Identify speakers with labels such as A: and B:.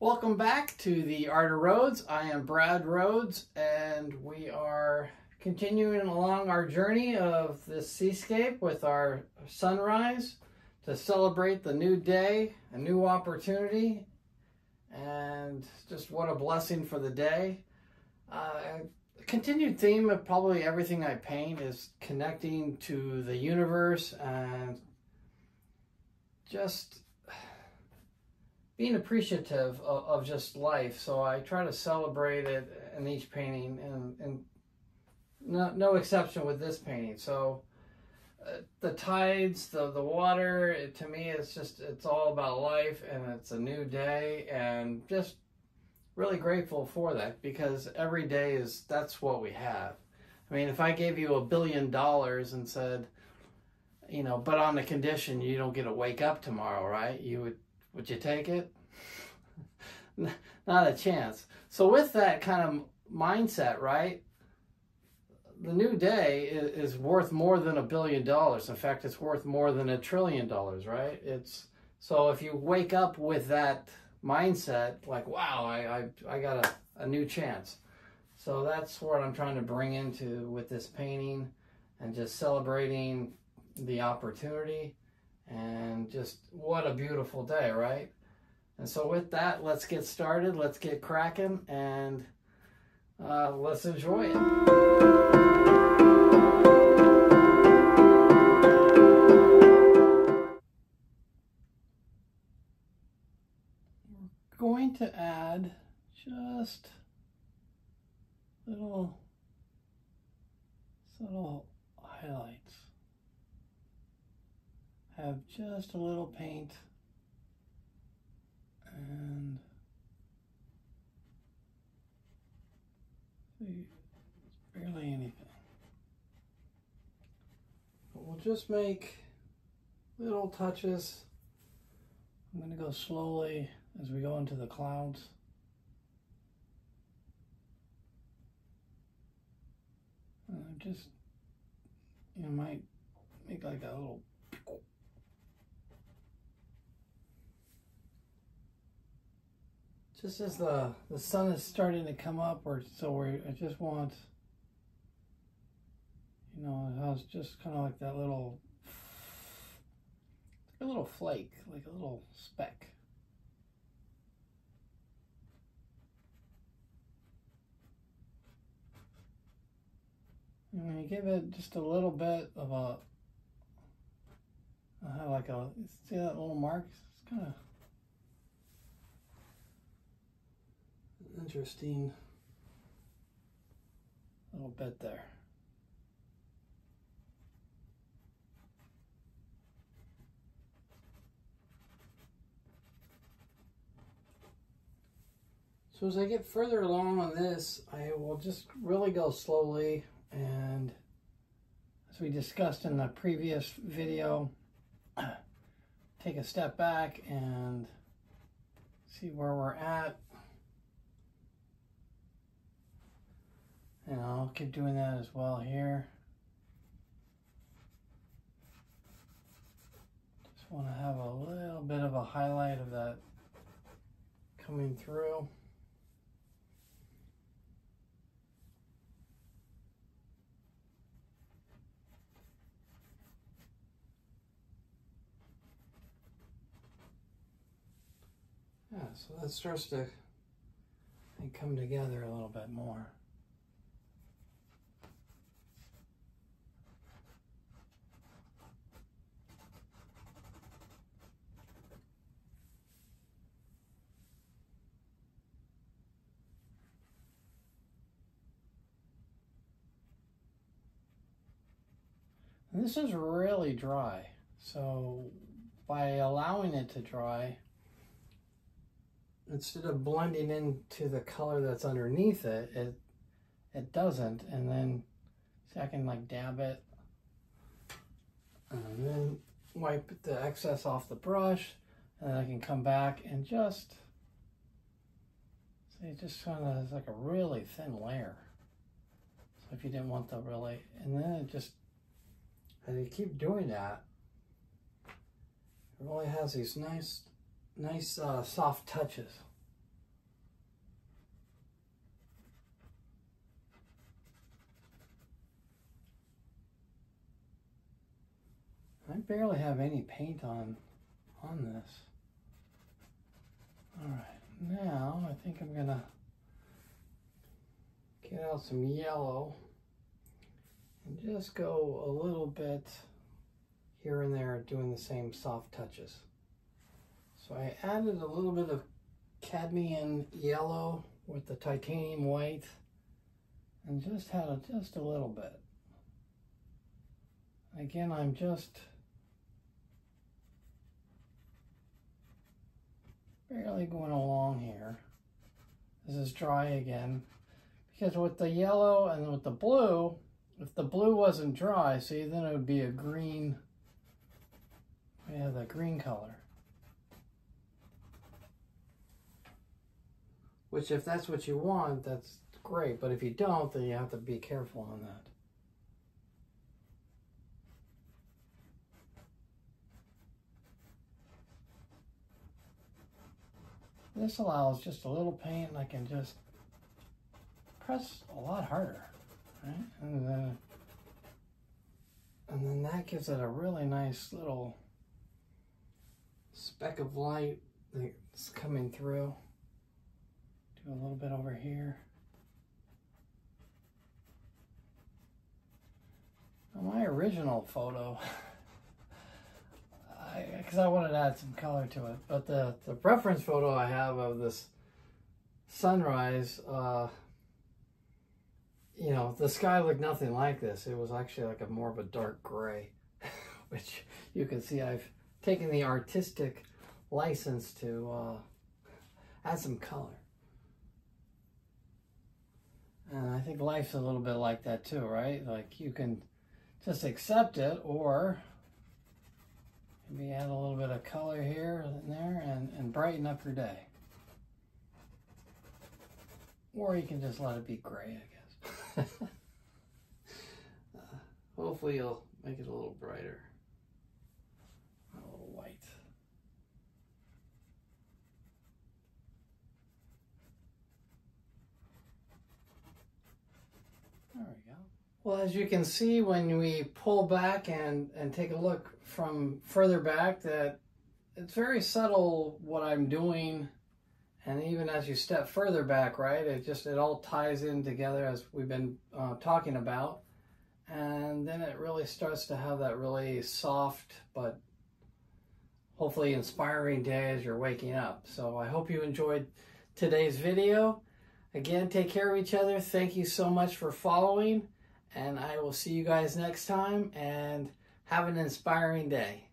A: Welcome back to the Art of Rhoades. I am Brad Rhoades, and we are continuing along our journey of this seascape with our sunrise to celebrate the new day, a new opportunity, and just what a blessing for the day. A continued theme of probably everything I paint is connecting to the universe and just being appreciative of just life. So I try to celebrate it in each painting, and no exception with this painting. So the tides, the water, to me, it's all about life, and it's a new day, and just really grateful for that, because every day that's what we have. I mean, if I gave you $1 billion and said, you know, but on the condition you don't get to wake up tomorrow, right? Would you take it? Not a chance. So with that kind of mindset, right, the new day is worth more than $1 billion. In fact, it's worth more than $1 trillion, right? So if you wake up with that mindset, like, wow, I got a new chance. So that's what I'm trying to bring into with this painting, and just celebrating the opportunity, and just what a beautiful day, right? And so with that, let's get started, let's get cracking, and let's enjoy it. We're going to add just little highlights. Have just a little paint, and see, it's barely anything. But we'll just make little touches. I'm going to go slowly as we go into the clouds. And I just, might make like a little just as the sun is starting to come up, I just want, it has just kind of like that little, a little flake, like a little speck. And when you give it just a little bit of see that little mark? It's kind of interesting little bit there. So as I get further along on this, I will just really go slowly, and as we discussed in the previous video, take a step back and see where we're at. And I'll keep doing that as well here. Just want to have a little bit of a highlight of that coming through. Yeah, so that starts to come together a little bit more. And this is really dry, so by allowing it to dry, instead of blending into the color that's underneath it, it doesn't. And then see, I can like dab it and then wipe the excess off the brush, and then I can come back and just see, it just kind of is like a really thin layer. So if you didn't want the really, and then it just, as you keep doing that, it really has these nice soft touches. I barely have any paint on this. All right, now I think I'm gonna get out some yellow and just go a little bit here and there doing the same soft touches. So I added a little bit of cadmium yellow with the titanium white and just had just a little bit. Again, I'm just barely going along here. This is dry again. Because with the yellow and with the blue, if the blue wasn't dry, see, then it would be a green. We have that green color. Which, if that's what you want, that's great. But if you don't, then you have to be careful on that. This allows just a little paint, and I can just press a lot harder, right? And then that gives it a really nice little speck of light that's coming through. Do a little bit over here. Now my original photo, because I wanted to add some color to it, but the reference photo I have of this sunrise, you know, the sky looked nothing like this. It was actually like a more of a dark gray, which you can see I've taken the artistic license to add some color. And I think life's a little bit like that too, right? Like you can just accept it, or maybe add a little bit of color here and there and brighten up your day. Or you can just let it be gray, I guess. Hopefully you'll make it a little brighter. A little white. There we go. Well, as you can see, when we pull back and take a look from further back, that it's very subtle what I'm doing. And even as you step further back, right, it all ties in together as we've been talking about. And then it really starts to have that really soft but hopefully inspiring day as you're waking up. So I hope you enjoyed today's video. Again, take care of each other. Thank you so much for following. And I will see you guys next time, and have an inspiring day.